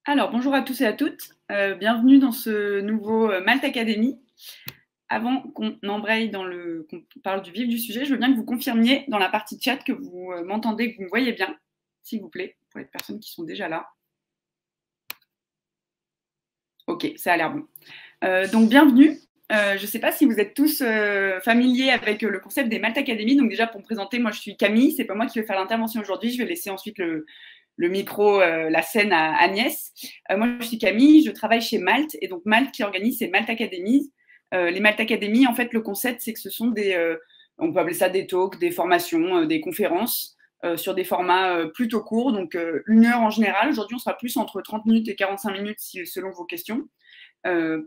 Alors, bonjour à tous et à toutes. Bienvenue dans ce nouveau Malte Academy. Avant qu'on embraye qu'on parle du vif du sujet, je veux bien que vous confirmiez dans la partie chat que vous m'entendez, que vous me voyez bien, s'il vous plaît, pour les personnes qui sont déjà là. Ok, ça a l'air bon. Donc, bienvenue. Je ne sais pas si vous êtes tous familiers avec le concept des Malte Academy. Donc, déjà, pour me présenter, moi, je suis Camille. C'est pas moi qui vais faire l'intervention aujourd'hui. Je vais laisser ensuite le micro, la scène à Agnès. Moi, je suis Camille, je travaille chez Malte, et donc Malte qui organise ces Malte Academies. Les Malte Academies, en fait, le concept, c'est que ce sont on peut appeler ça des talks, des formations, des conférences sur des formats plutôt courts, donc 1 heure en général. Aujourd'hui, on sera plus entre 30 minutes et 45 minutes selon vos questions.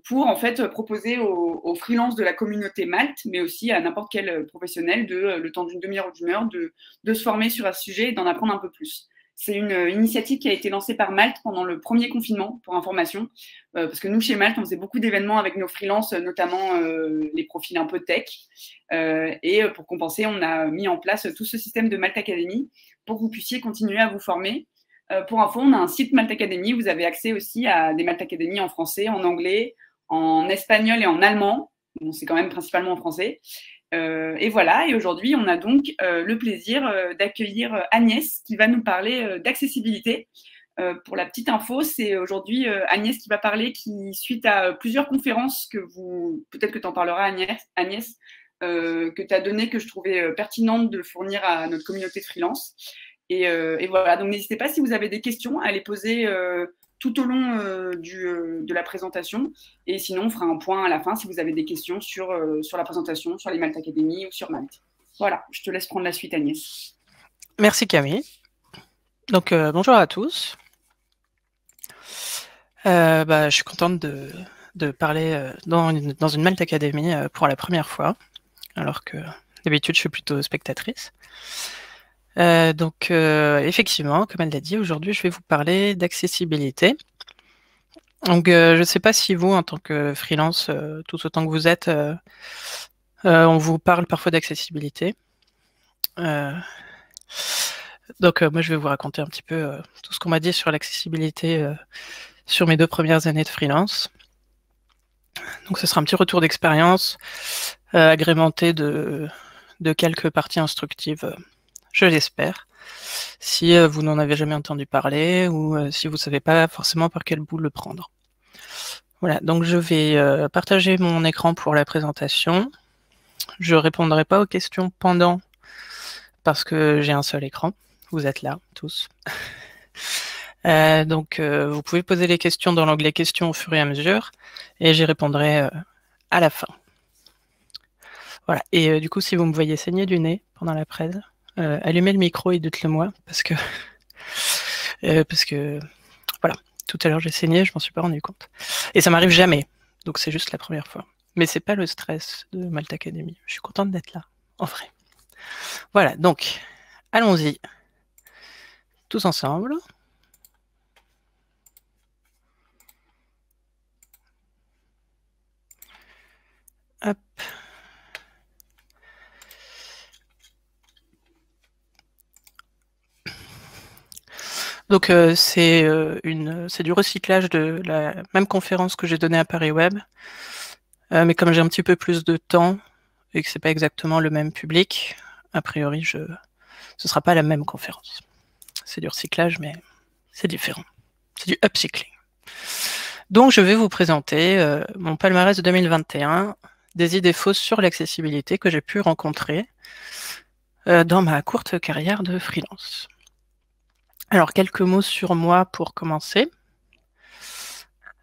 Pour en fait proposer aux freelances de la communauté Malte, mais aussi à n'importe quel professionnel, le temps d'une demi-heure ou d'une heure, de se former sur un sujet et d'en apprendre un peu plus. C'est une initiative qui a été lancée par Malte pendant le premier confinement, pour information, parce que nous, chez Malte, on faisait beaucoup d'événements avec nos freelances, notamment les profils un peu tech. Et pour compenser, on a mis en place tout ce système de Malte Academy pour que vous puissiez continuer à vous former. Pour info, on a un site Malte Academy. Vous avez accès aussi à des Malte Academy en français, en anglais, en espagnol et en allemand. Bon, c'est quand même principalement en français. Et voilà, et aujourd'hui, on a donc le plaisir d'accueillir Agnès qui va nous parler d'accessibilité. Pour la petite info, c'est aujourd'hui Agnès qui va parler, qui, suite à plusieurs conférences peut-être que tu en parleras Agnès, que tu as données, que je trouvais pertinentes de fournir à notre communauté de freelance. Et voilà, donc n'hésitez pas si vous avez des questions à les poser tout au long de la présentation. Et sinon, on fera un point à la fin si vous avez des questions sur la présentation, sur les Malte Academy ou sur Malte. Voilà, je te laisse prendre la suite, Agnès. Merci Camille. Donc bonjour à tous. Je suis contente de parler dans une Malte Academy pour la première fois, alors que d'habitude je suis plutôt spectatrice. Effectivement, comme elle l'a dit, aujourd'hui je vais vous parler d'accessibilité. Donc je ne sais pas si vous, en tant que freelance, tout autant que vous êtes, on vous parle parfois d'accessibilité. Donc moi je vais vous raconter un petit peu tout ce qu'on m'a dit sur l'accessibilité sur mes 2 premières années de freelance. Donc ce sera un petit retour d'expérience agrémenté de quelques parties instructives, je l'espère, si vous n'en avez jamais entendu parler ou si vous ne savez pas forcément par quel bout le prendre. Voilà, donc je vais partager mon écran pour la présentation. Je ne répondrai pas aux questions pendant, parce que j'ai un seul écran. Vous êtes là, tous. Vous pouvez poser les questions dans l'onglet questions au fur et à mesure, et j'y répondrai à la fin. Voilà, et du coup, si vous me voyez saigner du nez pendant la presse, allumez le micro et dites-le moi, parce que voilà, tout à l'heure j'ai saigné, je m'en suis pas rendu compte. Et ça m'arrive jamais, donc c'est juste la première fois. Mais c'est pas le stress de Malte Academy. Je suis contente d'être là, en vrai. Voilà, donc, allons-y, tous ensemble. Hop. Donc c'est du recyclage de la même conférence que j'ai donnée à Paris Web, mais comme j'ai un petit peu plus de temps et que c'est pas exactement le même public, a priori ce sera pas la même conférence. C'est du recyclage, mais c'est différent. C'est du upcycling. Donc je vais vous présenter mon palmarès de 2021, des idées fausses sur l'accessibilité que j'ai pu rencontrer dans ma courte carrière de freelance. Alors quelques mots sur moi pour commencer.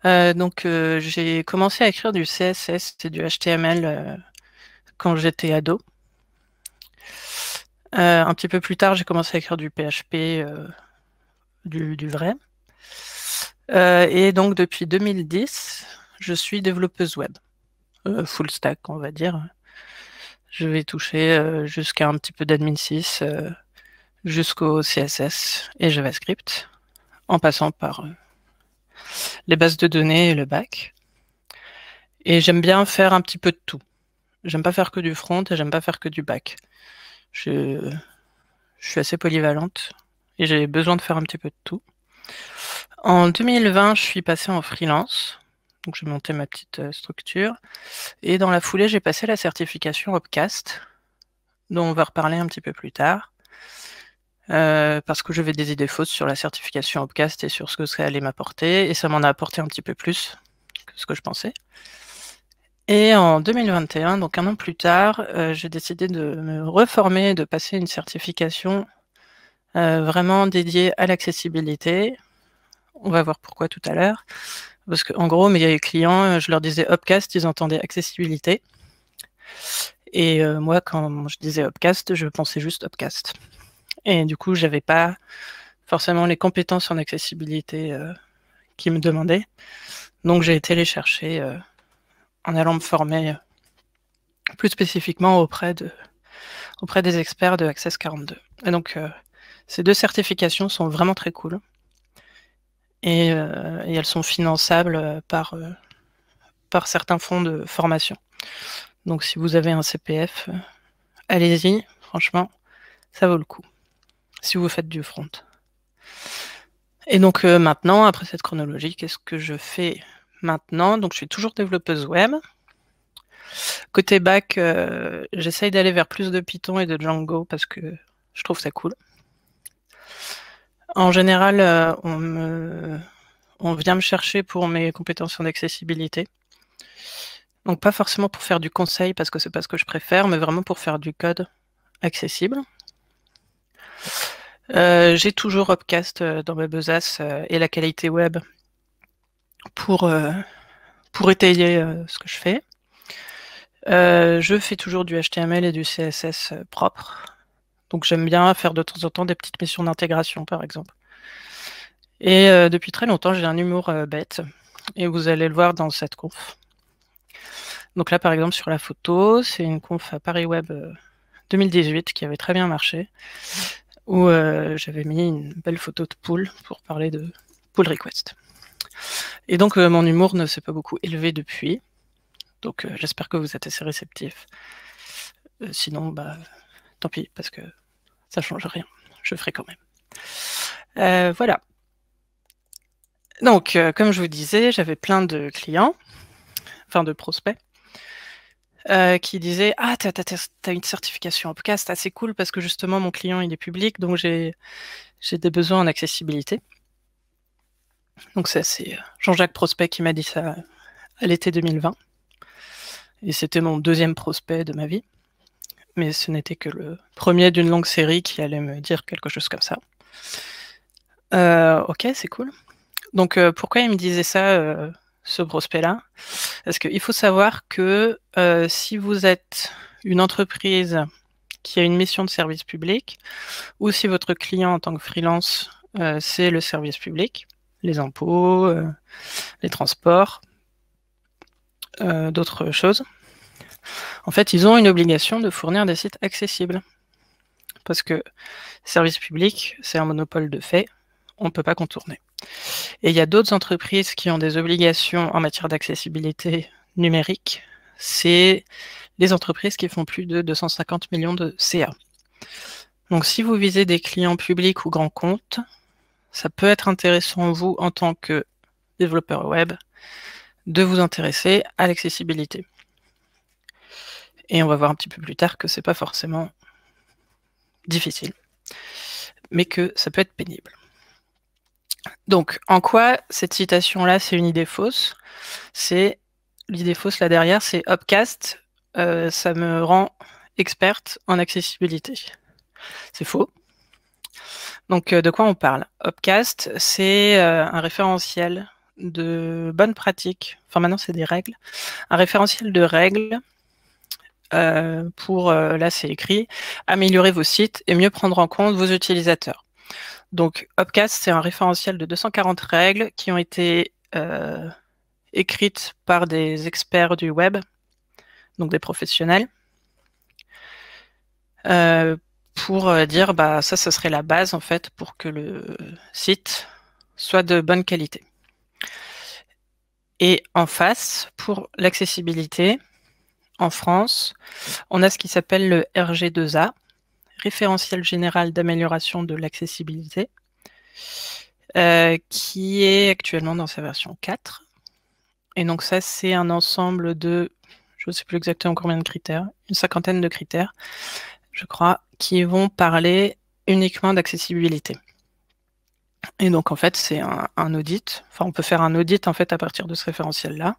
J'ai commencé à écrire du CSS et du HTML quand j'étais ado. Un petit peu plus tard, j'ai commencé à écrire du PHP, du vrai. Et donc depuis 2010, je suis développeuse web, full stack on va dire. Je vais toucher jusqu'à un petit peu d'admin 6, jusqu'au CSS et JavaScript, en passant par les bases de données et le back. Et j'aime bien faire un petit peu de tout. J'aime pas faire que du front et j'aime pas faire que du back. Je suis assez polyvalente et j'ai besoin de faire un petit peu de tout. En 2020, je suis passée en freelance. Donc, j'ai monté ma petite structure. Et dans la foulée, j'ai passé la certification Opcast, dont on va reparler un petit peu plus tard. Parce que j'avais des idées fausses sur la certification Opcast et sur ce que ça allait m'apporter. Et ça m'en a apporté un petit peu plus que ce que je pensais. Et en 2021, donc un an plus tard, j'ai décidé de me reformer, de passer une certification vraiment dédiée à l'accessibilité. On va voir pourquoi tout à l'heure. Parce qu'en gros, mes clients, je leur disais Opcast, ils entendaient accessibilité. Et moi, quand je disais Opcast, je pensais juste Opcast. Et du coup, j'avais pas forcément les compétences en accessibilité qu'ils me demandaient. Donc, j'ai été les chercher en allant me former plus spécifiquement auprès des experts de Access 42. Et donc, ces deux certifications sont vraiment très cool. Et elles sont finançables par certains fonds de formation. Donc, si vous avez un CPF, allez-y, franchement, ça vaut le coup, si vous faites du front. Et donc, maintenant, après cette chronologie, qu'est-ce que je fais maintenant? Donc, je suis toujours développeuse web. Côté back, j'essaye d'aller vers plus de Python et de Django parce que je trouve ça cool. En général, on vient me chercher pour mes compétences en accessibilité. Donc pas forcément pour faire du conseil parce que c'est pas ce que je préfère, mais vraiment pour faire du code accessible. J'ai toujours Opcast dans ma besace et la qualité web pour étayer ce que je fais. Je fais toujours du HTML et du CSS propre. Donc j'aime bien faire de temps en temps des petites missions d'intégration, par exemple. Et depuis très longtemps, j'ai un humour bête. Et vous allez le voir dans cette conf. Donc là, par exemple, sur la photo, c'est une conf à Paris Web 2018 qui avait très bien marché, où j'avais mis une belle photo de pool pour parler de pull request. Et donc, mon humour ne s'est pas beaucoup élevé depuis. Donc, j'espère que vous êtes assez réceptifs. Sinon, bah, tant pis, parce que ça change rien. Je ferai quand même. Voilà. Donc, comme je vous disais, j'avais plein de clients, enfin de prospects, qui disaient « Ah, t'as une certification Opcast, assez cool, parce que justement, mon client, il est public, donc j'ai des besoins en accessibilité. » Donc ça, c'est Jean-Jacques Prospect qui m'a dit ça à l'été 2020. Et c'était mon deuxième prospect de ma vie. Mais ce n'était que le premier d'une longue série qui allait me dire quelque chose comme ça. Ok, c'est cool. Donc pourquoi il me disait ça, ce prospect-là? Parce qu'il faut savoir que si vous êtes une entreprise qui a une mission de service public, ou si votre client en tant que freelance, c'est le service public, les impôts, les transports, d'autres choses, en fait, ils ont une obligation de fournir des sites accessibles. Parce que service public, c'est un monopole de fait, on ne peut pas contourner. Et il y a d'autres entreprises qui ont des obligations en matière d'accessibilité numérique, c'est les entreprises qui font plus de 250 millions de CA. Donc si vous visez des clients publics ou grands comptes, ça peut être intéressant, vous, en tant que développeur web, de vous intéresser à l'accessibilité. Et on va voir un petit peu plus tard que c'est pas forcément difficile, mais que ça peut être pénible. Donc, en quoi cette citation-là, c'est une idée fausse? C'est l'idée fausse là derrière, c'est Opcast, ça me rend experte en accessibilité. C'est faux. Donc, de quoi on parle? Opcast, c'est un référentiel de bonnes pratiques, enfin maintenant c'est des règles, un référentiel de règles pour, là c'est écrit, améliorer vos sites et mieux prendre en compte vos utilisateurs. Donc Opcast, c'est un référentiel de 240 règles qui ont été écrites par des experts du web, donc des professionnels, pour dire bah ça serait la base en fait pour que le site soit de bonne qualité. Et en face, pour l'accessibilité, en France, on a ce qui s'appelle le RG2A, référentiel général d'amélioration de l'accessibilité, qui est actuellement dans sa version 4. Et donc ça, c'est un ensemble de, je ne sais plus exactement combien de critères, une cinquantaine de critères, je crois, qui vont parler uniquement d'accessibilité. Et donc en fait, c'est un audit. Enfin, on peut faire un audit en fait à partir de ce référentiel-là.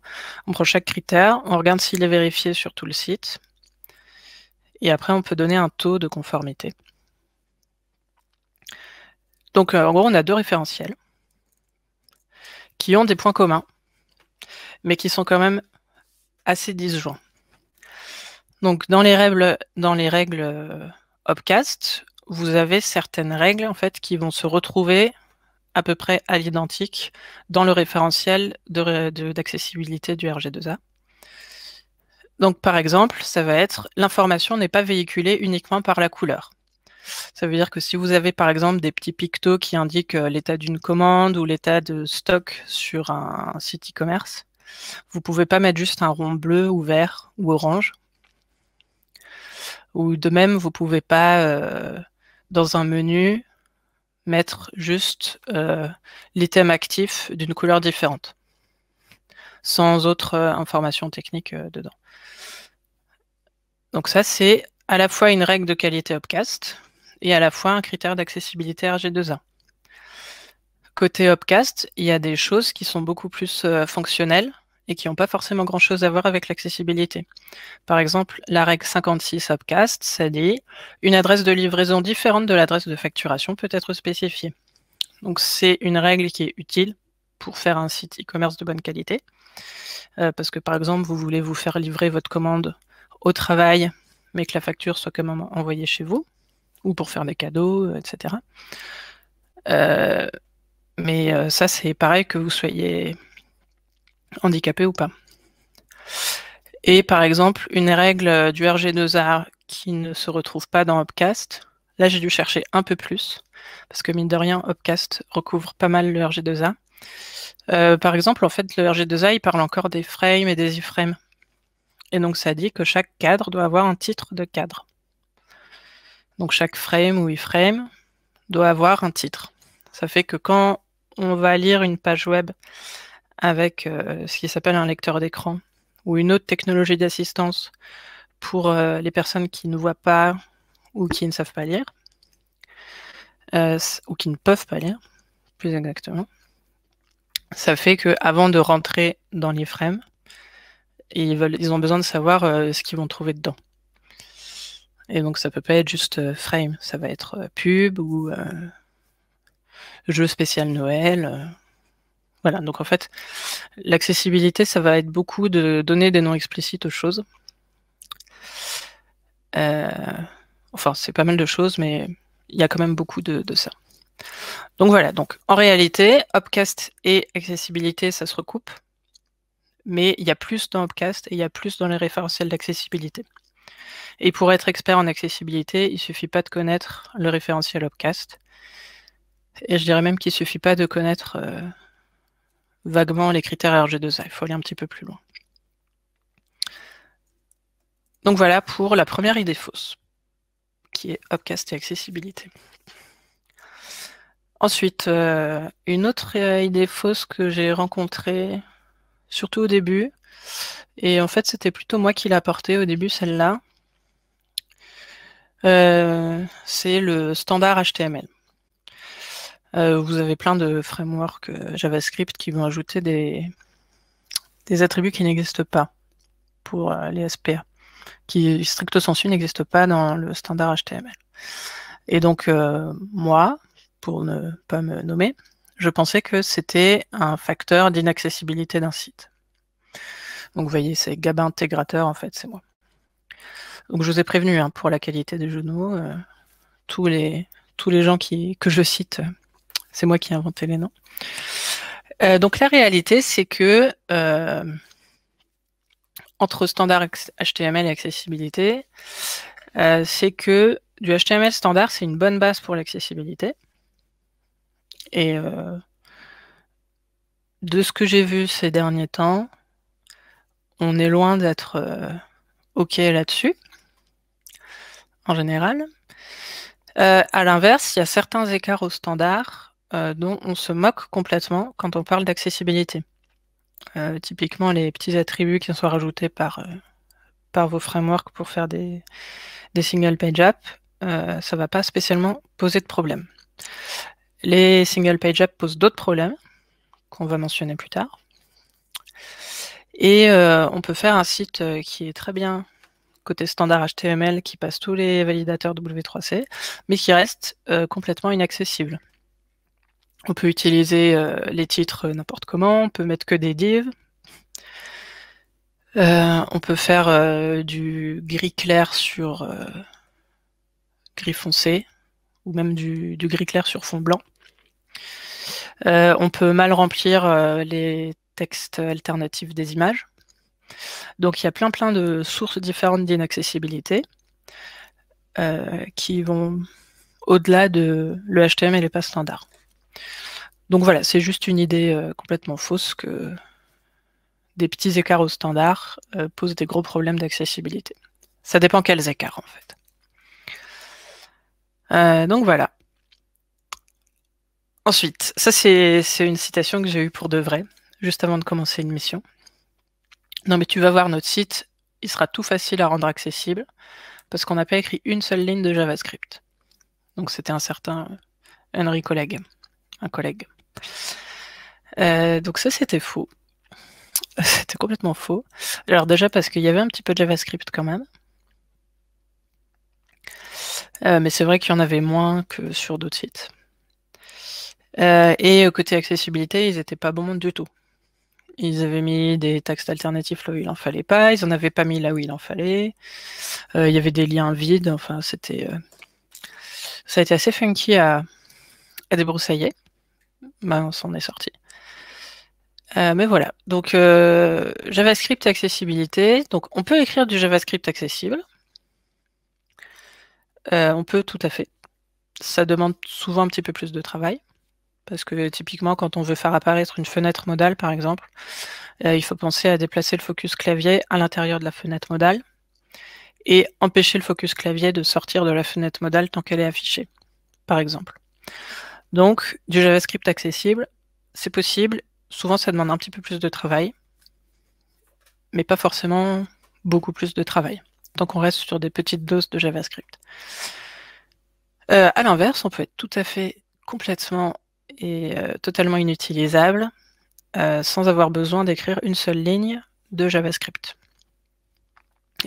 On prend chaque critère, on regarde s'il est vérifié sur tout le site. Et après, on peut donner un taux de conformité. Donc en gros, on a deux référentiels qui ont des points communs, mais qui sont quand même assez disjoints. Donc dans les règles Opcast, vous avez certaines règles en fait qui vont se retrouver à peu près à l'identique dans le référentiel d'accessibilité du RG2A. Donc par exemple, ça va être l'information n'est pas véhiculée uniquement par la couleur. Ça veut dire que si vous avez par exemple des petits pictos qui indiquent l'état d'une commande ou l'état de stock sur un site e-commerce, vous ne pouvez pas mettre juste un rond bleu ou vert ou orange. Ou de même, vous ne pouvez pas, dans un menu, mettre juste l'item actif d'une couleur différente, sans autre information technique dedans. Donc ça, c'est à la fois une règle de qualité Opcast et à la fois un critère d'accessibilité RG2A. Côté Opcast, il y a des choses qui sont beaucoup plus fonctionnelles et qui n'ont pas forcément grand-chose à voir avec l'accessibilité. Par exemple, la règle 56 Opcast, ça dit « Une adresse de livraison différente de l'adresse de facturation peut être spécifiée ». Donc c'est une règle qui est utile pour faire un site e-commerce de bonne qualité. Parce que par exemple, vous voulez vous faire livrer votre commande au travail, mais que la facture soit quand même envoyée chez vous, ou pour faire des cadeaux, etc. Mais ça, c'est pareil que vous soyez handicapé ou pas. Et par exemple, une règle du RG2A qui ne se retrouve pas dans Opcast, là j'ai dû chercher un peu plus, parce que mine de rien, Opcast recouvre pas mal le RG2A. Par exemple, en fait, le RG2A, il parle encore des frames et des iframes. Et donc ça dit que chaque cadre doit avoir un titre de cadre. Donc chaque frame ou iframe doit avoir un titre. Ça fait que quand on va lire une page web avec ce qui s'appelle un lecteur d'écran ou une autre technologie d'assistance pour les personnes qui ne voient pas ou qui ne savent pas lire, ou qui ne peuvent pas lire, plus exactement, ça fait qu'avant de rentrer dans l'iframe, ils ont besoin de savoir ce qu'ils vont trouver dedans. Et donc ça peut pas être juste frame, ça va être pub ou jeu spécial Noël. Voilà, donc en fait, l'accessibilité, ça va être beaucoup de donner des noms explicites aux choses. Enfin, c'est pas mal de choses, mais il y a quand même beaucoup de ça. Donc voilà, donc en réalité, Opcast et accessibilité, ça se recoupe. Mais il y a plus dans Opcast et il y a plus dans les référentiels d'accessibilité. Et pour être expert en accessibilité, il ne suffit pas de connaître le référentiel Opcast. Et je dirais même qu'il ne suffit pas de connaître vaguement les critères RG2A. Il faut aller un petit peu plus loin. Donc voilà pour la première idée fausse, qui est Opcast et accessibilité. Ensuite, une autre idée fausse que j'ai rencontrée, surtout au début, et en fait c'était plutôt moi qui l'ai apportée au début, celle-là, c'est le standard HTML. Vous avez plein de frameworks JavaScript qui vont ajouter des attributs qui n'existent pas pour les SPA, qui stricto sensu n'existent pas dans le standard HTML. Et donc moi, pour ne pas me nommer, je pensais que c'était un facteur d'inaccessibilité d'un site. Donc vous voyez, c'est Gab Intégrateur, en fait, c'est moi. Donc je vous ai prévenu hein, pour la qualité des jeux de mots, tous les gens que je cite, c'est moi qui ai inventé les noms. Donc la réalité, c'est que entre standard HTML et accessibilité, c'est que du HTML standard, c'est une bonne base pour l'accessibilité. Et de ce que j'ai vu ces derniers temps, on est loin d'être OK là-dessus, en général. À l'inverse, il y a certains écarts au standard dont on se moque complètement quand on parle d'accessibilité. Typiquement, les petits attributs qui sont rajoutés par vos frameworks pour faire des single page apps, ça va pas spécialement poser de problème. Les single page apps posent d'autres problèmes qu'on va mentionner plus tard. Et on peut faire un site qui est très bien côté standard HTML, qui passe tous les validateurs W3C, mais qui reste complètement inaccessible. On peut utiliser les titres n'importe comment, on peut mettre que des divs. On peut faire du gris clair sur gris foncé, ou même du gris clair sur fond blanc. On peut mal remplir les textes alternatifs des images. Donc il y a plein de sources différentes d'inaccessibilité qui vont au-delà de le HTML et pas standard. Donc voilà, c'est juste une idée complètement fausse que des petits écarts au standard posent des gros problèmes d'accessibilité. Ça dépend quels écarts en fait. Donc voilà. Ensuite, ça c'est une citation que j'ai eue pour de vrai, juste avant de commencer une mission. Non mais tu vas voir notre site, il sera tout facile à rendre accessible, parce qu'on n'a pas écrit une seule ligne de JavaScript. Donc c'était un certain Henry Colleg, un collègue. Donc ça c'était faux. C'était complètement faux. Alors déjà parce qu'il y avait un petit peu de JavaScript quand même. Mais c'est vrai qu'il y en avait moins que sur d'autres sites. Et côté accessibilité, ils n'étaient pas bons du tout. Ils avaient mis des textes alternatifs là où il en fallait pas, ils en avaient pas mis là où il en fallait. Il y avait des liens vides, enfin c'était... ça a été assez funky à débroussailler. Bah, on s'en est sorti. Mais voilà, donc JavaScript accessibilité. Donc on peut écrire du JavaScript accessible. On peut tout à fait. Ça demande souvent un petit peu plus de travail. Parce que typiquement, quand on veut faire apparaître une fenêtre modale, par exemple, il faut penser à déplacer le focus clavier à l'intérieur de la fenêtre modale et empêcher le focus clavier de sortir de la fenêtre modale tant qu'elle est affichée, par exemple. Donc, du JavaScript accessible, c'est possible. Souvent, ça demande un petit peu plus de travail, mais pas forcément beaucoup plus de travail, tant qu'on reste sur des petites doses de JavaScript. À l'inverse, on peut être tout à fait complètement et totalement inutilisable sans avoir besoin d'écrire une seule ligne de JavaScript.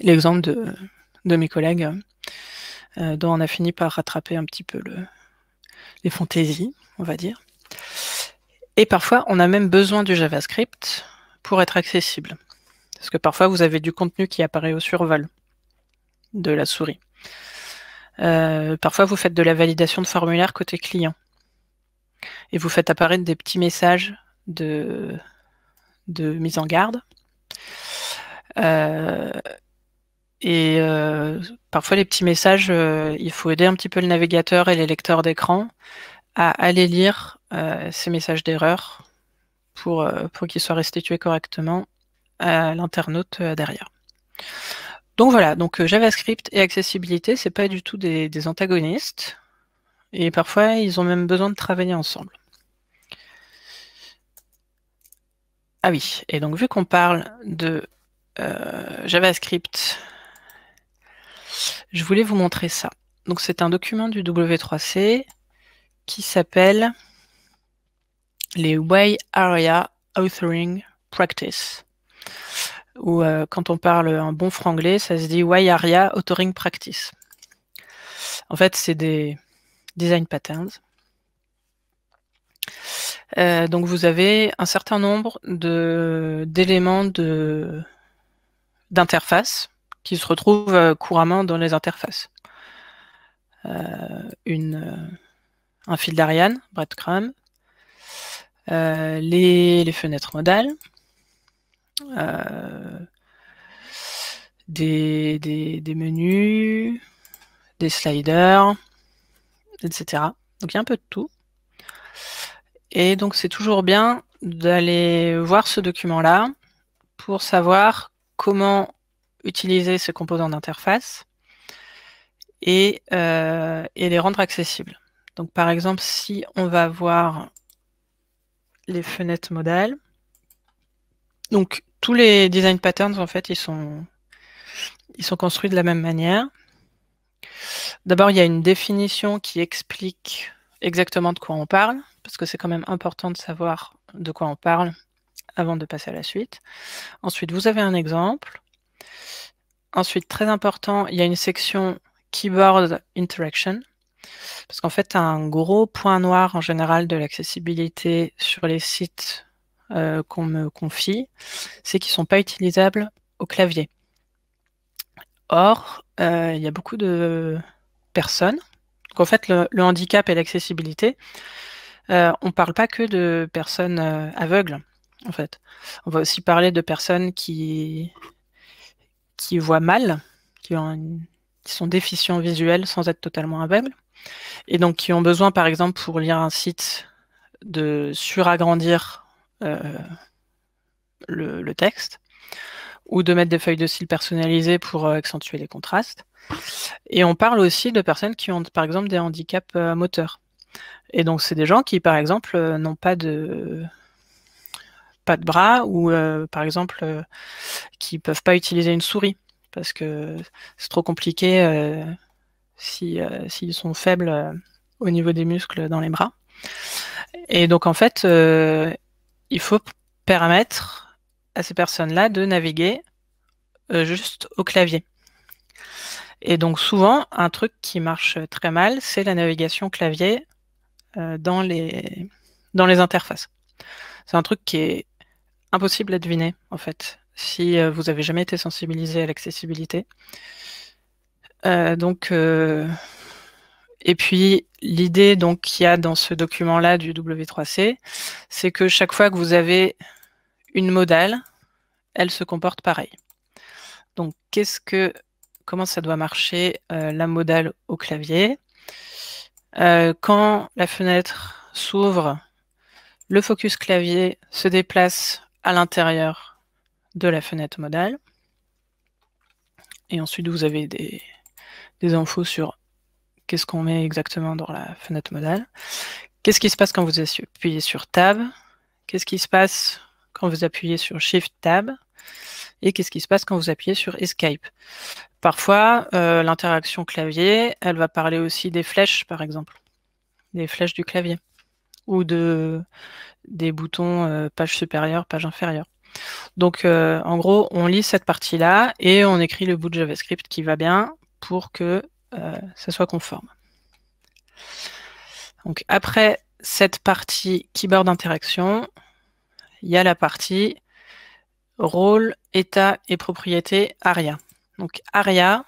L'exemple de mes collègues dont on a fini par rattraper un petit peu les fantaisies, on va dire. Et parfois, on a même besoin du JavaScript pour être accessible. Parce que parfois, vous avez du contenu qui apparaît au survol de la souris. Parfois, vous faites de la validation de formulaire côté client. Et vous faites apparaître des petits messages de mise en garde. Parfois, les petits messages, il faut aider un petit peu le navigateur et les lecteurs d'écran à aller lire ces messages d'erreur pour qu'ils soient restitués correctement à l'internaute derrière. Donc voilà, donc JavaScript et accessibilité, c'est pas du tout des antagonistes. Et parfois, ils ont même besoin de travailler ensemble. Ah oui, et donc vu qu'on parle de JavaScript, je voulais vous montrer ça. Donc c'est un document du W3C qui s'appelle les Way Area Authoring Practice. Ou quand on parle un bon franglais, ça se dit Way Area Authoring Practice. En fait, c'est des design patterns. Donc vous avez un certain nombre d'éléments d'interface qui se retrouvent couramment dans les interfaces. Un fil d'Ariane, breadcrumb, les fenêtres modales, des menus, des sliders, etc. Donc il y a un peu de tout. Et donc c'est toujours bien d'aller voir ce document-là pour savoir comment utiliser ces composants d'interface et les rendre accessibles. Donc par exemple, si on va voir les fenêtres modales, donc tous les design patterns, en fait, ils sont construits de la même manière. D'abord, il y a une définition qui explique exactement de quoi on parle, parce que c'est quand même important de savoir de quoi on parle avant de passer à la suite. Ensuite, vous avez un exemple. Ensuite, très important, il y a une section Keyboard Interaction, parce qu'en fait, un gros point noir en général de l'accessibilité sur les sites qu'on me confie, c'est qu'ils ne sont pas utilisables au clavier. Or, il y a beaucoup de personnes. Donc en fait, le handicap et l'accessibilité, on ne parle pas que de personnes aveugles, en fait. On va aussi parler de personnes qui voient mal, qui sont déficients visuels sans être totalement aveugles, et donc qui ont besoin, par exemple, pour lire un site, de suragrandir le texte, ou de mettre des feuilles de style personnalisées pour accentuer les contrastes. Et on parle aussi de personnes qui ont, par exemple, des handicaps moteurs. Et donc, c'est des gens qui, par exemple, n'ont pas de bras, ou par exemple, qui ne peuvent pas utiliser une souris, parce que c'est trop compliqué s'ils sont faibles au niveau des muscles dans les bras. Et donc, en fait, il faut permettre à ces personnes-là de naviguer juste au clavier. Et donc souvent, un truc qui marche très mal, c'est la navigation clavier dans les interfaces. C'est un truc qui est impossible à deviner, en fait, si vous n'avez jamais été sensibilisé à l'accessibilité. Et puis, l'idée qu'il y a dans ce document-là du W3C, c'est que chaque fois que vous avez une modale, elle se comporte pareil. Donc, comment ça doit marcher la modale au clavier? Quand la fenêtre s'ouvre, le focus clavier se déplace à l'intérieur de la fenêtre modale. Et ensuite, vous avez des infos sur qu'est-ce qu'on met exactement dans la fenêtre modale. Qu'est-ce qui se passe quand vous appuyez sur Tab? Qu'est-ce qui se passe quand vous appuyez sur Shift Tab? Et qu'est-ce qui se passe quand vous appuyez sur Escape? Parfois, l'interaction clavier, elle va parler aussi des flèches, par exemple. Des flèches du clavier. Ou des boutons page supérieure, page inférieure. Donc, en gros, on lit cette partie-là et on écrit le bout de JavaScript qui va bien pour que ça soit conforme. Donc, après cette partie keyboard interaction, il y a la partie rôle, état et propriété ARIA. Donc, ARIA,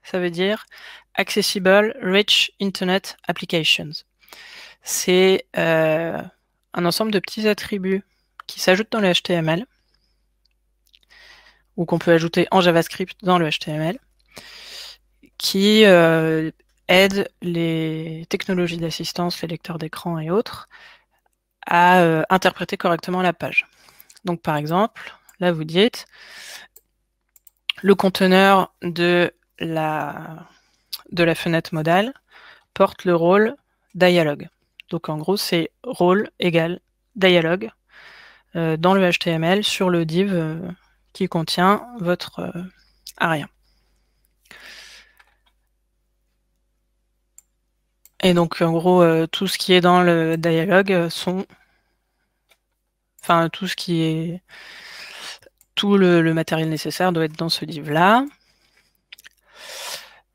ça veut dire Accessible Rich Internet Applications. C'est un ensemble de petits attributs qui s'ajoutent dans le HTML, ou qu'on peut ajouter en JavaScript dans le HTML, qui aident les technologies d'assistance, les lecteurs d'écran et autres, à interpréter correctement la page. Donc par exemple, là vous dites, le conteneur de la fenêtre modale porte le rôle dialogue. Donc en gros, c'est rôle égale dialogue dans le HTML sur le div qui contient votre ARIA. Et donc en gros, tout ce qui est dans le dialogue tout le matériel nécessaire doit être dans ce div-là.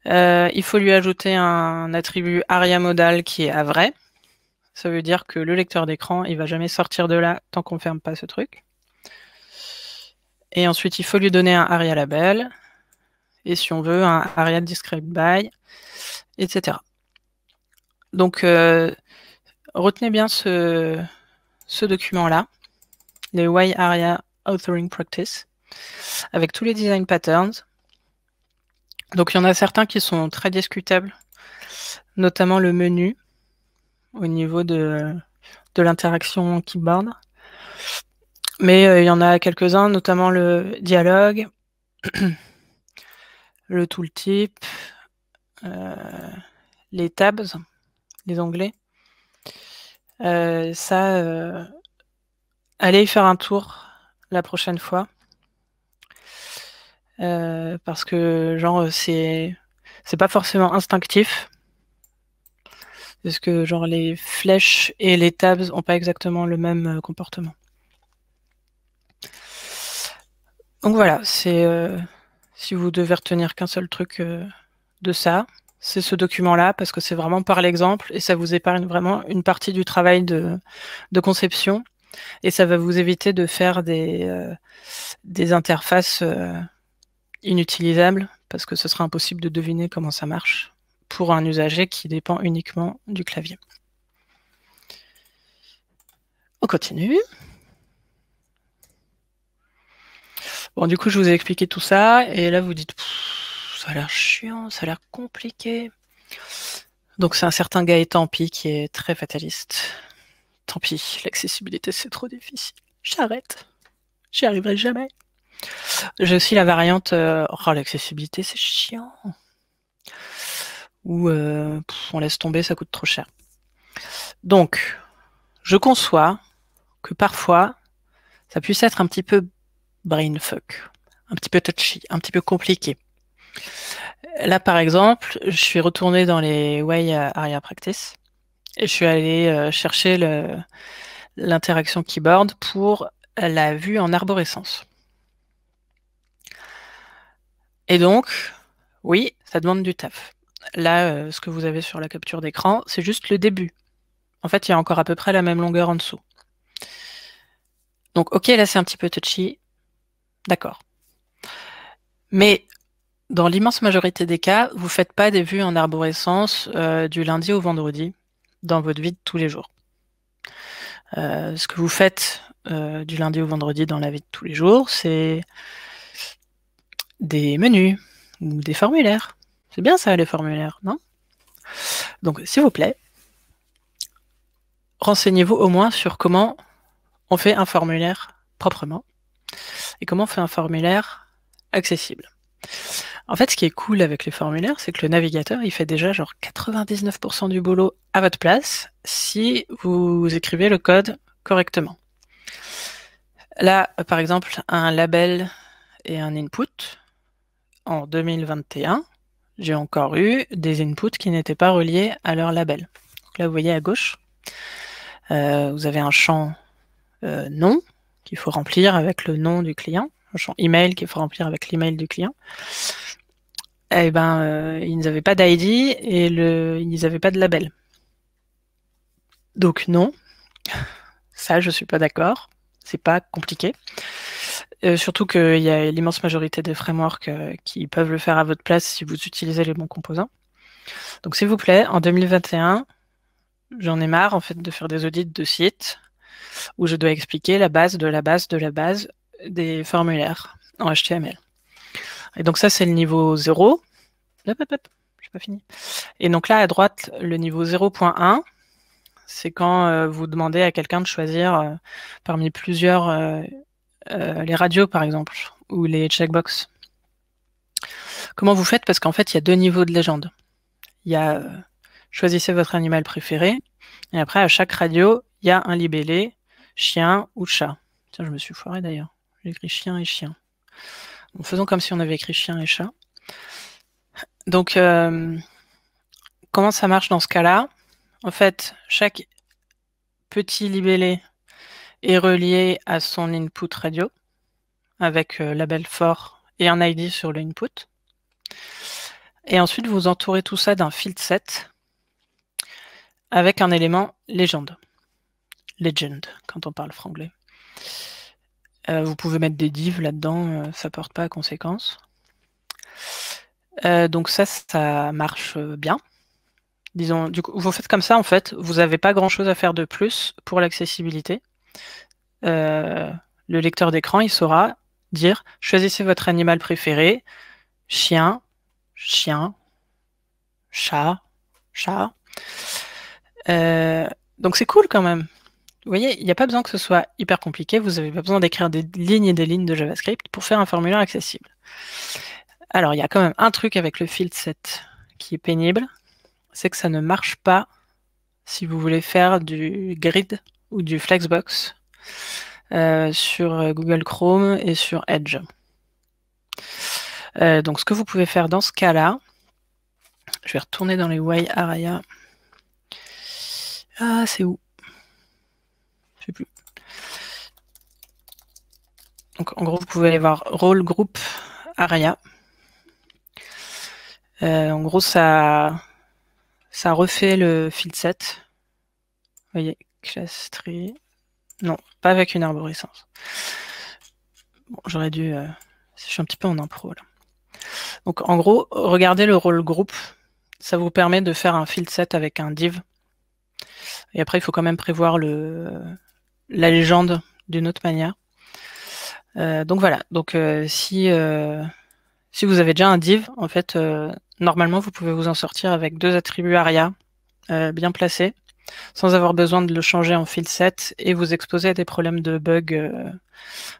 Il faut lui ajouter un attribut ARIA modal qui est à vrai. Ça veut dire que le lecteur d'écran, il va jamais sortir de là tant qu'on ne ferme pas ce truc. Et ensuite, il faut lui donner un ARIA label. Et si on veut, un ARIA described by, etc. Donc, retenez bien ce document-là, les Why ARIA Authoring Practice, avec tous les design patterns. Donc, il y en a certains qui sont très discutables, notamment le menu, au niveau de l'interaction keyboard. Mais il y en a quelques-uns, notamment le dialogue, le tooltip, les tabs, les onglets. Allez y faire un tour la prochaine fois. Parce que genre c'est pas forcément instinctif. Parce que genre les flèches et les tabs ont pas exactement le même comportement. Donc voilà, c'est si vous devez retenir qu'un seul truc de ça, c'est ce document-là, parce que c'est vraiment par l'exemple et ça vous épargne vraiment une partie du travail de conception et ça va vous éviter de faire des interfaces inutilisables parce que ce sera impossible de deviner comment ça marche pour un usager qui dépend uniquement du clavier. On continue. Bon, du coup, je vous ai expliqué tout ça, et là, vous dites, ça a l'air chiant, ça a l'air compliqué. Donc, c'est un certain Gaëtan Pi qui est très fataliste. Tant pis, l'accessibilité, c'est trop difficile. J'arrête. J'y arriverai jamais. J'ai aussi la variante, oh, l'accessibilité, c'est chiant. Ou, on laisse tomber, ça coûte trop cher. Donc, je conçois que parfois, ça puisse être un petit peu brainfuck, un petit peu touchy, un petit peu compliqué. Là, par exemple, je suis retournée dans les Way Aria Practice et je suis allée chercher l'interaction keyboard pour la vue en arborescence. Et donc, oui, ça demande du taf. Là, ce que vous avez sur la capture d'écran, c'est juste le début. En fait, il y a encore à peu près la même longueur en dessous. Donc, ok, là, c'est un petit peu touchy. D'accord. Mais dans l'immense majorité des cas, vous ne faites pas des vues en arborescence du lundi au vendredi dans votre vie de tous les jours. Ce que vous faites du lundi au vendredi dans la vie de tous les jours, c'est des menus ou des formulaires. C'est bien ça, les formulaires, non? Donc, s'il vous plaît, renseignez-vous au moins sur comment on fait un formulaire proprement et comment on fait un formulaire accessible. En fait, ce qui est cool avec les formulaires, c'est que le navigateur, il fait déjà genre 99% du boulot à votre place si vous écrivez le code correctement. Là, par exemple, un label et un input, en 2021, j'ai encore eu des inputs qui n'étaient pas reliés à leur label. Donc là, vous voyez à gauche, vous avez un champ nom qu'il faut remplir avec le nom du client, un champ email qu'il faut remplir avec l'email du client. Eh ben, ils n'avaient pas d'ID et ils n'avaient pas de label. Donc non, ça je suis pas d'accord, c'est pas compliqué. Surtout qu'il y a l'immense majorité des frameworks qui peuvent le faire à votre place si vous utilisez les bons composants. Donc s'il vous plaît, en 2021, j'en ai marre en fait de faire des audits de sites où je dois expliquer la base de la base de la base des formulaires en HTML. Et donc ça c'est le niveau 0. Hop, j'ai pas fini. Et donc là à droite, le niveau 0.1, c'est quand vous demandez à quelqu'un de choisir parmi plusieurs les radios par exemple, ou les checkbox. Comment vous faites? Parce qu'en fait, il y a deux niveaux de légende. Il y a choisissez votre animal préféré, et après, à chaque radio, il y a un libellé, chien ou chat. Tiens, je me suis foiré d'ailleurs. J'ai écrit chien et chien. Bon, faisons comme si on avait écrit chien et chat. Donc, comment ça marche dans ce cas-là? En fait, chaque petit libellé est relié à son input radio, avec label fort et un ID sur le input. Et ensuite, vous entourez tout ça d'un field set avec un élément légende. Legend, quand on parle franglais. Vous pouvez mettre des divs là-dedans, ça porte pas à conséquence. Donc ça marche bien. Disons, du coup, vous faites comme ça, en fait, vous n'avez pas grand-chose à faire de plus pour l'accessibilité. Le lecteur d'écran, il saura dire « Choisissez votre animal préféré, chien, chien, chat, chat. » Donc c'est cool quand même. Vous voyez, il n'y a pas besoin que ce soit hyper compliqué, vous n'avez pas besoin d'écrire des lignes et des lignes de JavaScript pour faire un formulaire accessible. Alors, il y a quand même un truc avec le field set qui est pénible, c'est que ça ne marche pas si vous voulez faire du grid ou du Flexbox sur Google Chrome et sur Edge. Donc ce que vous pouvez faire dans ce cas-là, je vais retourner dans les UI Araya. Ah, c'est où? Je sais plus. Donc en gros, vous pouvez aller voir Role Group Araya. En gros, ça refait le field set. Vous voyez, classe tree. Non, pas avec une arborescence. Bon, j'aurais dû... je suis un petit peu en impro là. Donc en gros, regardez le role group. Ça vous permet de faire un field set avec un div. Et après, il faut quand même prévoir la légende d'une autre manière. Donc voilà. Donc si vous avez déjà un div, en fait, normalement, vous pouvez vous en sortir avec 2 attributs ARIA bien placés, sans avoir besoin de le changer en field set et vous exposer à des problèmes de bugs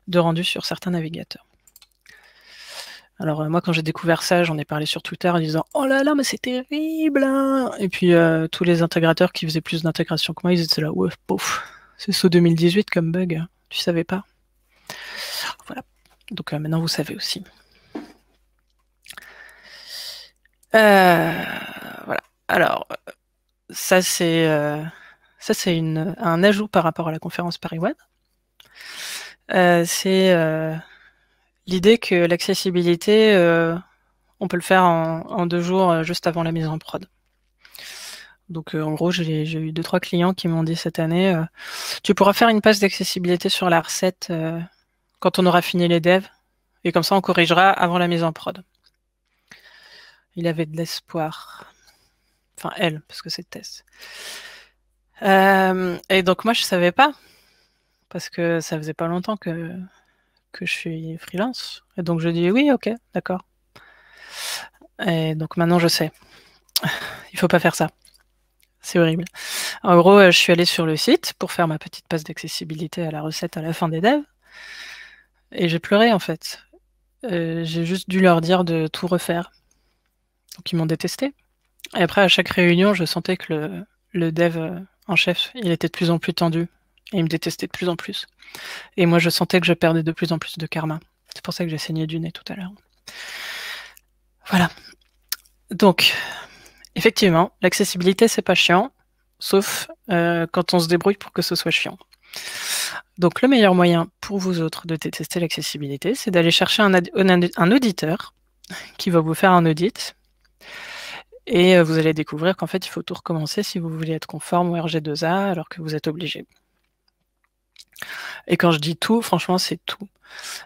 de rendu sur certains navigateurs. Alors moi, quand j'ai découvert ça, j'en ai parlé sur Twitter en disant « Oh là là, mais c'est terrible hein !» Et puis tous les intégrateurs qui faisaient plus d'intégration que moi, ils étaient là « Ouais, pouf, c'est saut 2018 comme bug, tu savais pas ?» Voilà, donc maintenant vous savez aussi. Voilà, alors ça c'est un ajout par rapport à la conférence Paris Web. C'est l'idée que l'accessibilité, on peut le faire en 2 jours juste avant la mise en prod. Donc en gros, j'ai eu 2-3 clients qui m'ont dit cette année tu pourras faire une passe d'accessibilité sur la recette quand on aura fini les devs, et comme ça on corrigera avant la mise en prod. Il avait de l'espoir. Enfin, elle, parce que c'est Tess. Et donc moi, je savais pas, parce que ça faisait pas longtemps que je suis freelance. Et donc je dis oui, ok, d'accord. Et donc maintenant, je sais. Il faut pas faire ça. C'est horrible. En gros, je suis allée sur le site pour faire ma petite passe d'accessibilité à la recette à la fin des devs. Et j'ai pleuré, en fait. J'ai juste dû leur dire de tout refaire. Donc ils m'ont détesté. Et après, à chaque réunion, je sentais que le dev en chef, il était de plus en plus tendu. Et il me détestait de plus en plus. Et moi, je sentais que je perdais de plus en plus de karma. C'est pour ça que j'ai saigné du nez tout à l'heure. Voilà. Donc, effectivement, l'accessibilité, c'est pas chiant, sauf quand on se débrouille pour que ce soit chiant. Donc, le meilleur moyen pour vous autres de détester l'accessibilité, c'est d'aller chercher un auditeur qui va vous faire un audit. Et vous allez découvrir qu'en fait, il faut tout recommencer si vous voulez être conforme au RG2A alors que vous êtes obligé. Et quand je dis tout, franchement, c'est tout.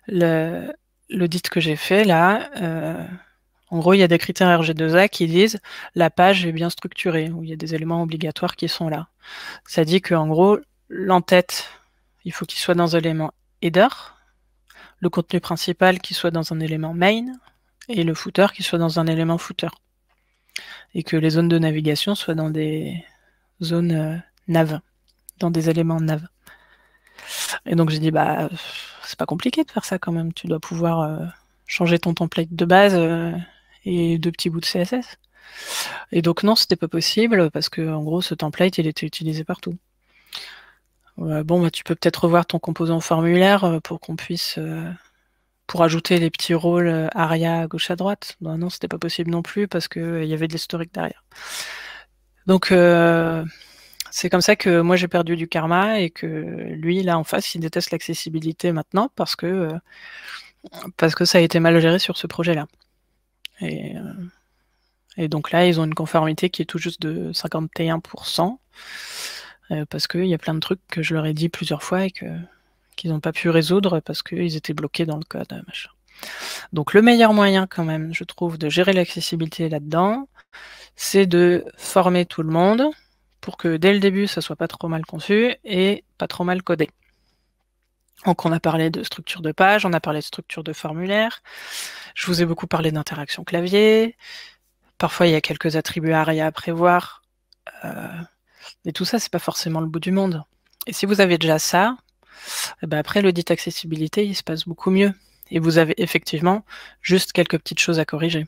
L'audit que j'ai fait là, en gros, il y a des critères RG2A qui disent la page est bien structurée, où il y a des éléments obligatoires qui sont là. Ça dit qu'en gros, l'entête, il faut qu'il soit dans un élément header, le contenu principal qui soit dans un élément main, et le footer qui soit dans un élément footer. Et que les zones de navigation soient dans des zones nav, dans des éléments nav. Et donc j'ai dit, bah, c'est pas compliqué de faire ça quand même. Tu dois pouvoir changer ton template de base et 2 petits bouts de CSS. Et donc non, c'était pas possible parce que en gros, ce template, il était utilisé partout. Bon, bah, tu peux peut-être revoir ton composant formulaire pour qu'on puisse pour ajouter les petits rôles ARIA à gauche à droite. Bah, non, c'était pas possible non plus parce qu'il y avait de l'historique derrière. Donc c'est comme ça que moi j'ai perdu du karma et que lui là en face il déteste l'accessibilité maintenant parce que ça a été mal géré sur ce projet-là. Et donc là ils ont une conformité qui est tout juste de 51%. Parce qu'il y a plein de trucs que je leur ai dit plusieurs fois et qu'ils n'ont pas pu résoudre parce qu'ils étaient bloqués dans le code. Machin. Donc le meilleur moyen quand même, je trouve, de gérer l'accessibilité là-dedans, c'est de former tout le monde pour que dès le début, ça soit pas trop mal conçu et pas trop mal codé. Donc on a parlé de structure de page, on a parlé de structure de formulaire, je vous ai beaucoup parlé d'interaction clavier, parfois il y a quelques attributs ARIA à prévoir, et tout ça, c'est pas forcément le bout du monde. Et si vous avez déjà ça, ben après l'audit accessibilité, il se passe beaucoup mieux. Et vous avez effectivement juste quelques petites choses à corriger.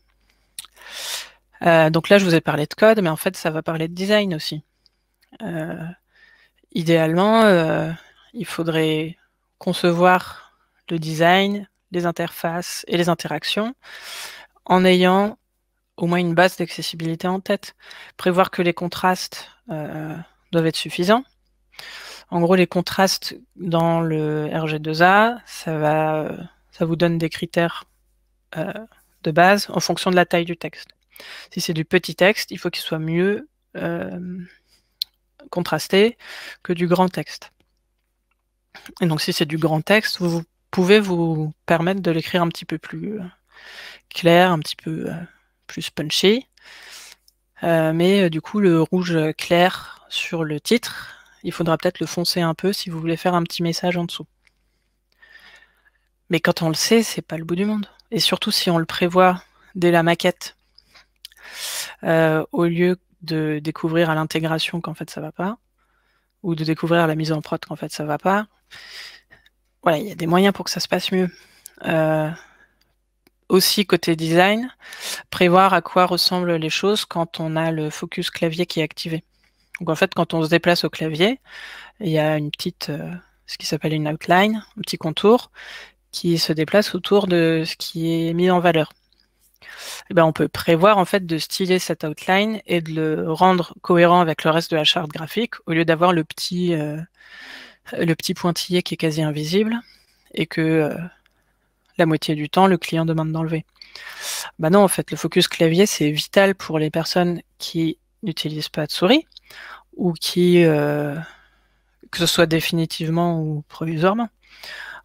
Donc là, je vous ai parlé de code, mais en fait, ça va parler de design aussi. Idéalement, il faudrait concevoir le design, les interfaces et les interactions en ayant au moins une base d'accessibilité en tête. Prévoir que les contrastes doivent être suffisants. En gros, les contrastes dans le RG2A, ça vous donne des critères de base en fonction de la taille du texte. Si c'est du petit texte, il faut qu'il soit mieux contrasté que du grand texte. Et donc si c'est du grand texte, vous pouvez vous permettre de l'écrire un petit peu plus clair, un petit peu plus punchy. Mais du coup, le rouge clair sur le titre, il faudra peut-être le foncer un peu si vous voulez faire un petit message en dessous. Mais quand on le sait, c'est pas le bout du monde. Et surtout si on le prévoit dès la maquette, au lieu de découvrir à l'intégration qu'en fait ça va pas, ou de découvrir à la mise en prod qu'en fait ça va pas. Voilà, il y a des moyens pour que ça se passe mieux. Aussi côté design, prévoir à quoi ressemblent les choses quand on a le focus clavier qui est activé. Donc en fait, quand on se déplace au clavier, il y a une petite, ce qui s'appelle une outline, un petit contour, qui se déplace autour de ce qui est mis en valeur. Et ben, on peut prévoir en fait de styler cette outline et de le rendre cohérent avec le reste de la charte graphique, au lieu d'avoir le petit pointillé qui est quasi invisible et que la moitié du temps, le client demande d'enlever. Bah non, en fait, le focus clavier, c'est vital pour les personnes qui n'utilisent pas de souris ou qui, que ce soit définitivement ou provisoirement.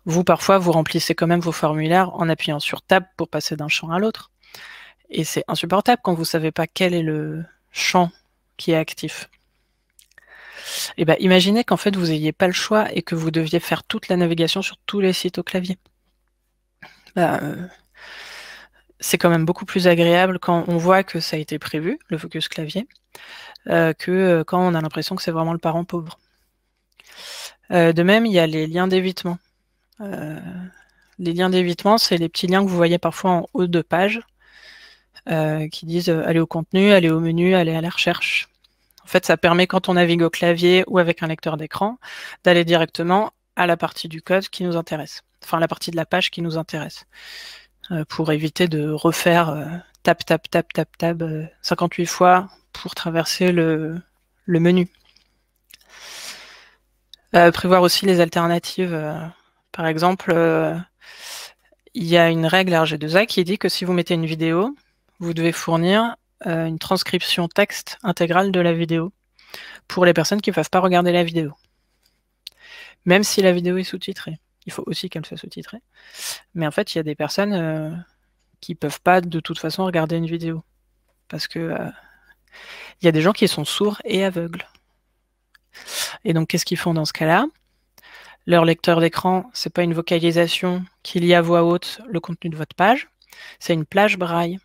Vous, parfois, vous remplissez quand même vos formulaires en appuyant sur Tab pour passer d'un champ à l'autre. Et c'est insupportable quand vous ne savez pas quel est le champ qui est actif. Et ben, imaginez qu'en fait, vous n'ayez pas le choix et que vous deviez faire toute la navigation sur tous les sites au clavier. Bah, c'est quand même beaucoup plus agréable quand on voit que ça a été prévu, le focus clavier, que quand on a l'impression que c'est vraiment le parent pauvre. De même, il y a les liens d'évitement. Les liens d'évitement, c'est les petits liens que vous voyez parfois en haut de page, qui disent aller au contenu, aller au menu, aller à la recherche. En fait, ça permet, quand on navigue au clavier ou avec un lecteur d'écran, d'aller directement à la partie du code qui nous intéresse, enfin la partie de la page qui nous intéresse, pour éviter de refaire tab, tab, tab, tab, tab 58 fois pour traverser le menu. Prévoir aussi les alternatives. Par exemple, il y a une règle RG2A qui dit que si vous mettez une vidéo, vous devez fournir une transcription texte intégrale de la vidéo pour les personnes qui ne peuvent pas regarder la vidéo. Même si la vidéo est sous-titrée. Il faut aussi qu'elle soit sous-titrée. Mais en fait, il y a des personnes qui ne peuvent pas de toute façon regarder une vidéo. Parce que il y a des gens qui sont sourds et aveugles. Et donc, qu'est-ce qu'ils font dans ce cas-là? Leur lecteur d'écran, c'est pas une vocalisation qui lit à voix haute le contenu de votre page, c'est une plage braille.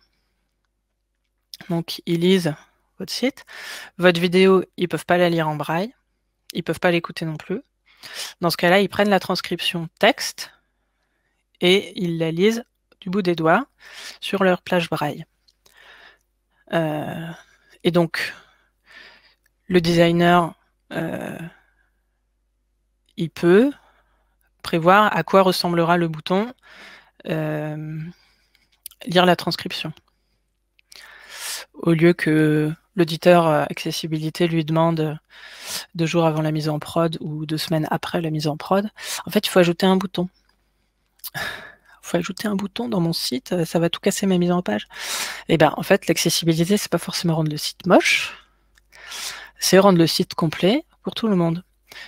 Donc, ils lisent votre site. Votre vidéo, ils peuvent pas la lire en braille. Ils peuvent pas l'écouter non plus. Dans ce cas-là, ils prennent la transcription texte et ils la lisent du bout des doigts sur leur plage braille. Et donc, le designer, il peut prévoir à quoi ressemblera le bouton lire la transcription. Au lieu que l'auditeur accessibilité lui demande 2 jours avant la mise en prod ou 2 semaines après la mise en prod, en fait, il faut ajouter un bouton. Il faut ajouter un bouton dans mon site, ça va tout casser ma mise en page. Et ben, en fait, l'accessibilité, c'est pas forcément rendre le site moche, c'est rendre le site complet pour tout le monde.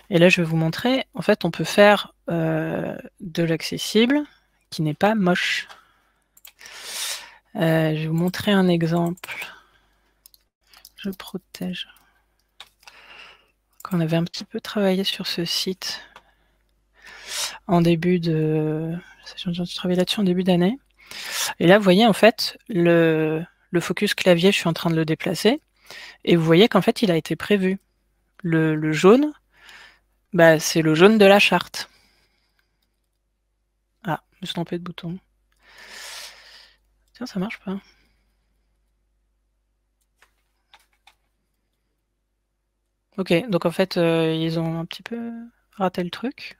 Et là, je vais vous montrer, en fait, on peut faire de l'accessible qui n'est pas moche. Je vais vous montrer un exemple. Je protège. Quand on avait un petit peu travaillé sur ce site en début de... J'ai travaillé là-dessus en début d'année. Et là, vous voyez, en fait, le focus clavier, je suis en train de le déplacer. Et vous voyez qu'en fait, il a été prévu. Le jaune, bah, c'est le jaune de la charte. Ah, je me suis trompé de bouton. Tiens, ça marche pas. Ok, donc en fait, ils ont un petit peu raté le truc.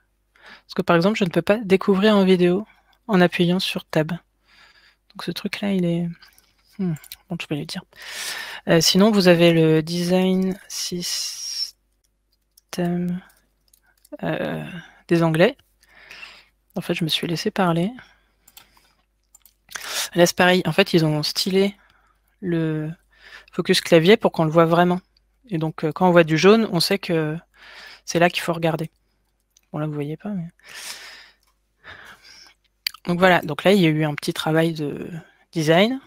Parce que par exemple, je ne peux pas découvrir en vidéo en appuyant sur Tab. Donc ce truc-là, il est... Bon, je vais lui dire. Sinon, vous avez le Design System des Anglais. En fait, je me suis laissé parler. Là, c'est pareil. En fait, ils ont stylé le focus clavier pour qu'on le voit vraiment. Et donc, quand on voit du jaune, on sait que c'est là qu'il faut regarder. Bon, là, vous voyez pas, mais... Donc voilà. Donc là, il y a eu un petit travail de design.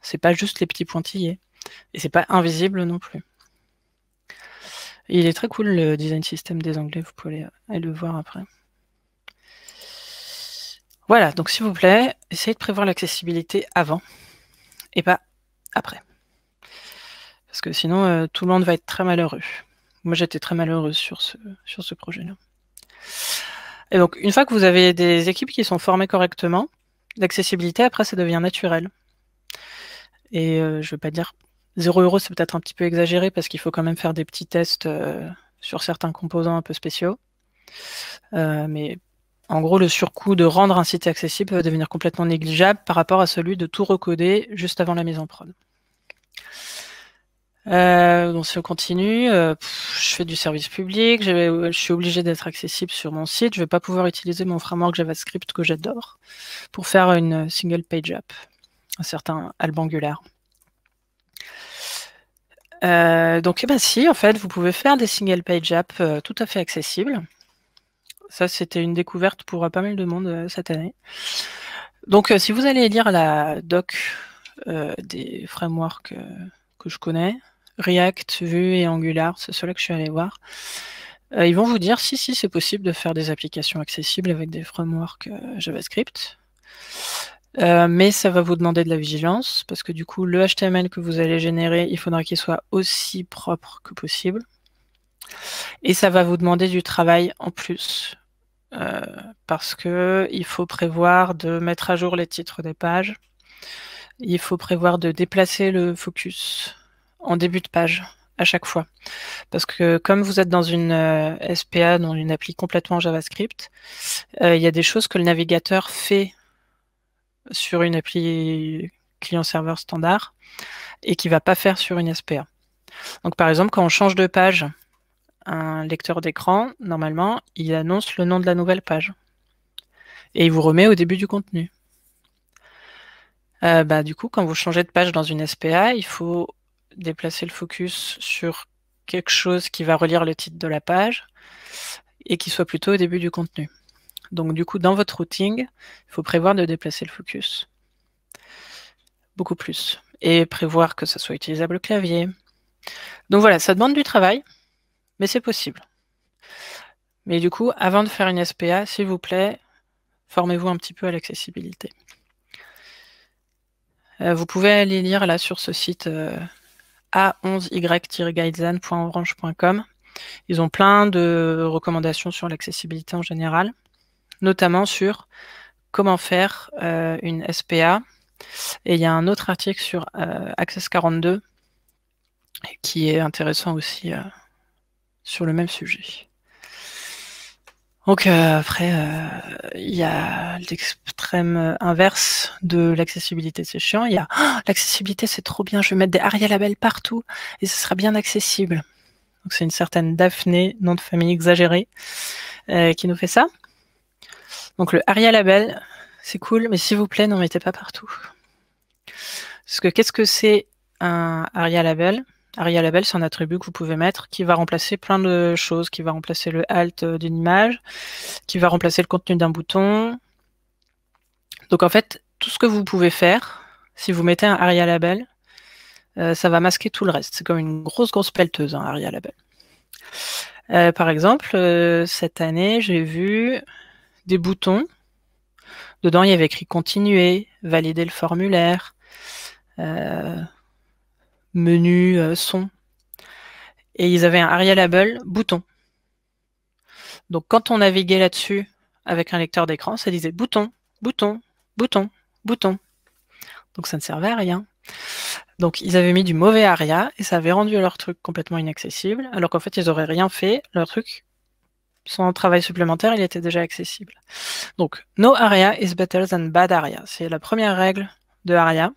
C'est pas juste les petits pointillés. Et c'est pas invisible non plus. Et il est très cool, le design system des Anglais. Vous pouvez aller le voir après. Voilà. Donc, s'il vous plaît, essayez de prévoir l'accessibilité avant et pas après. Parce que sinon, tout le monde va être très malheureux. Moi, j'étais très malheureuse sur ce projet-là. Et donc, une fois que vous avez des équipes qui sont formées correctement, l'accessibilité, après, ça devient naturel. Et je ne vais pas dire 0 €, c'est peut-être un petit peu exagéré parce qu'il faut quand même faire des petits tests sur certains composants un peu spéciaux. Mais en gros, le surcoût de rendre un site accessible va devenir complètement négligeable par rapport à celui de tout recoder juste avant la mise en prod. Donc si on continue, je fais du service public, je suis obligé d'être accessible sur mon site, je vais pas pouvoir utiliser mon framework JavaScript que j'adore pour faire une single page app, un certain Alban Angular. Donc si, en fait, vous pouvez faire des single page apps tout à fait accessibles. Ça, c'était une découverte pour pas mal de monde cette année. Donc si vous allez lire la doc des frameworks que je connais, React, Vue et Angular, c'est ceux-là que je suis allé voir. Ils vont vous dire si c'est possible de faire des applications accessibles avec des frameworks JavaScript. Mais ça va vous demander de la vigilance parce que du coup, le HTML que vous allez générer, il faudra qu'il soit aussi propre que possible. Et ça va vous demander du travail en plus parce que il faut prévoir de mettre à jour les titres des pages. Il faut prévoir de déplacer le focus en début de page à chaque fois. Parce que comme vous êtes dans une SPA, dans une appli complètement JavaScript, il y a des choses que le navigateur fait sur une appli client-serveur standard et qui ne va pas faire sur une SPA. Donc par exemple, quand on change de page, un lecteur d'écran, normalement, il annonce le nom de la nouvelle page. Et il vous remet au début du contenu. Du coup, quand vous changez de page dans une SPA, il faut déplacer le focus sur quelque chose qui va relire le titre de la page et qui soit plutôt au début du contenu. Donc du coup, dans votre routing, il faut prévoir de déplacer le focus. Beaucoup plus. Et prévoir que ça soit utilisable au clavier. Donc voilà, ça demande du travail, mais c'est possible. Mais du coup, avant de faire une SPA, s'il vous plaît, formez-vous un petit peu à l'accessibilité. Vous pouvez aller lire là sur ce site a11y-guideline.orange.com. Ils ont plein de recommandations sur l'accessibilité en général, notamment sur comment faire une SPA. Et il y a un autre article sur Access 42 qui est intéressant aussi sur le même sujet. Donc après, il y a l'extrême inverse de l'accessibilité, c'est chiant. Il y a l'accessibilité, c'est trop bien, je vais mettre des ARIA labels partout et ce sera bien accessible. Donc c'est une certaine Daphné, nom de famille exagéré, qui nous fait ça. Donc le ARIA label, c'est cool, mais s'il vous plaît, n'en mettez pas partout. Parce que qu'est-ce que c'est un ARIA label? ARIA label, c'est un attribut que vous pouvez mettre qui va remplacer plein de choses, qui va remplacer le alt d'une image, qui va remplacer le contenu d'un bouton. Donc en fait, tout ce que vous pouvez faire, si vous mettez un ARIA label, ça va masquer tout le reste. C'est comme une grosse pelleteuse, un ARIA label. Par exemple, cette année, j'ai vu des boutons. Dedans, il y avait écrit continuer, valider le formulaire, menu son. Et ils avaient un ARIA label bouton. Donc quand on naviguait là-dessus avec un lecteur d'écran, ça disait bouton, bouton, bouton, bouton. Donc ça ne servait à rien. Donc, ils avaient mis du mauvais ARIA et ça avait rendu leur truc complètement inaccessible, alors qu'en fait, ils n'auraient rien fait. Leur truc, sans travail supplémentaire, il était déjà accessible. Donc, no ARIA is better than bad ARIA. C'est la première règle de ARIA.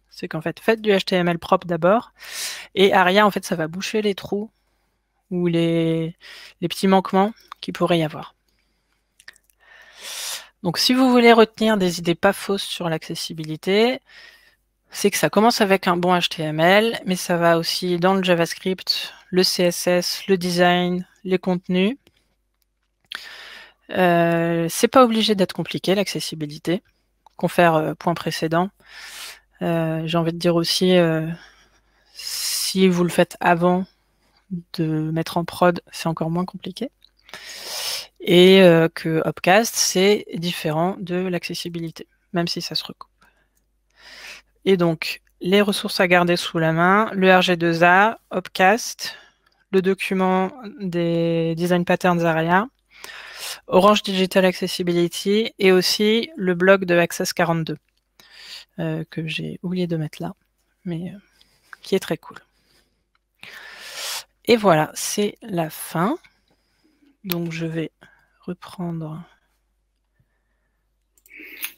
C'est qu'en fait, faites du HTML propre d'abord. Et ARIA, en fait, ça va boucher les trous ou les petits manquements qu'il pourrait y avoir. Donc, si vous voulez retenir des idées pas fausses sur l'accessibilité, c'est que ça commence avec un bon HTML, mais ça va aussi dans le JavaScript, le CSS, le design, les contenus. C'est pas obligé d'être compliqué, l'accessibilité. Confère point précédent. J'ai envie de dire aussi, si vous le faites avant de mettre en prod, c'est encore moins compliqué. Et que Hopcast, c'est différent de l'accessibilité, même si ça se recoupe. Et donc, les ressources à garder sous la main, le RG2A, Hopcast, le document des Design Patterns ARIA, Orange Digital Accessibility et aussi le blog de Access42 que j'ai oublié de mettre là, mais qui est très cool. Et voilà, c'est la fin. Donc je vais reprendre.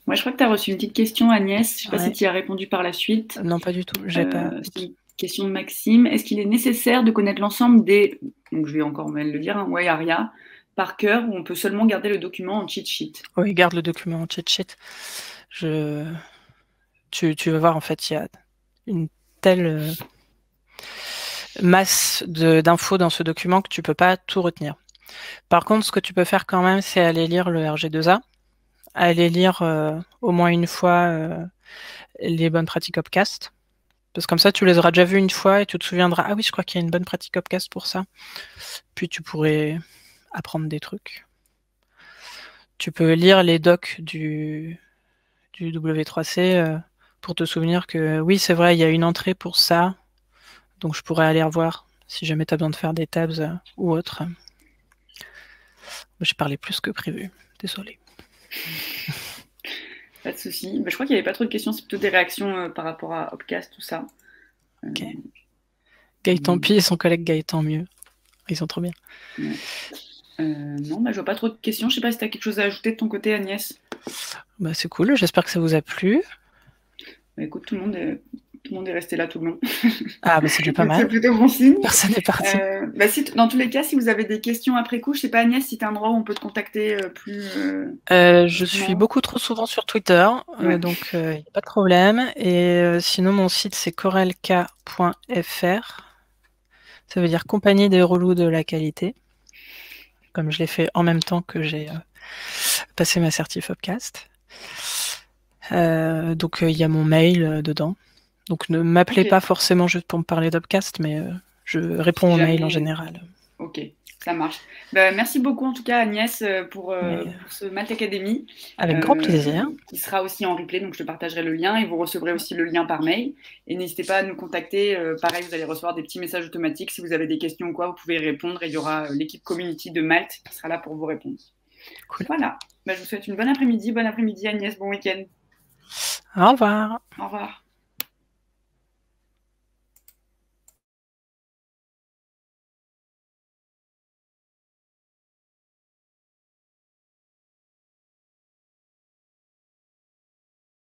Moi, je crois que tu as reçu une petite question, Agnès. Je ne sais pas si tu y as répondu par la suite. Non, pas du tout. J'ai pas. C'est une question de Maxime. Est-ce qu'il est nécessaire de connaître l'ensemble des, donc je vais encore mal le dire, hein, ouais, ARIA, par cœur, ou on peut seulement garder le document en cheat sheet? Oui, garde le document en cheat sheet. Tu vas voir, en fait, il y a une telle masse d'infos dans ce document que tu peux pas tout retenir. Par contre, ce que tu peux faire quand même, c'est aller lire le RG2A, aller lire au moins une fois les bonnes pratiques Hopcast. Parce que comme ça, tu les auras déjà vues une fois et tu te souviendras, ah oui, je crois qu'il y a une bonne pratique Hopcast pour ça. Puis tu pourrais apprendre des trucs. Tu peux lire les docs du W3C pour te souvenir que oui, c'est vrai, il y a une entrée pour ça. Donc je pourrais aller revoir si jamais tu as besoin de faire des tabs ou autre. J'ai parlé plus que prévu. Désolée. Pas de souci. Je crois qu'il n'y avait pas trop de questions, c'est plutôt des réactions par rapport à Hopcast, tout ça. Ok. Gaëtan Pi et son collègue Gaëtan Mieux. Ils sont trop bien. Ouais. Non, je vois pas trop de questions. Je sais pas si tu as quelque chose à ajouter de ton côté, Agnès. C'est cool, j'espère que ça vous a plu. Écoute, tout le monde est resté là tout le long. Ah, c'est déjà pas mal. C'est plutôt bon signe. Personne n'est parti. Dans tous les cas, si vous avez des questions après coup, je sais pas, Agnès, si tu as un endroit où on peut te contacter plus. Je suis beaucoup trop souvent sur Twitter, Ouais. donc il n'y a pas de problème. Et sinon, mon site, c'est corelka.fr. Ça veut dire Compagnie des relous de la qualité. Comme je l'ai fait en même temps que j'ai passé ma certif Hopcast. Donc il y a mon mail dedans. Donc ne m'appelez pas forcément juste pour me parler d'Hopcast, mais je réponds aux mails en général. Ok, ça marche. Merci beaucoup en tout cas Agnès pour ce Malte Academy. Avec grand plaisir. Qui sera aussi en replay, donc je te partagerai le lien et vous recevrez aussi le lien par mail. Et n'hésitez pas à nous contacter. Pareil, vous allez recevoir des petits messages automatiques. Si vous avez des questions ou quoi, vous pouvez y répondre et il y aura l'équipe community de Malte qui sera là pour vous répondre. Cool. Voilà. Je vous souhaite une bonne après-midi. Bon après-midi Agnès, bon week-end. Au revoir. Au revoir.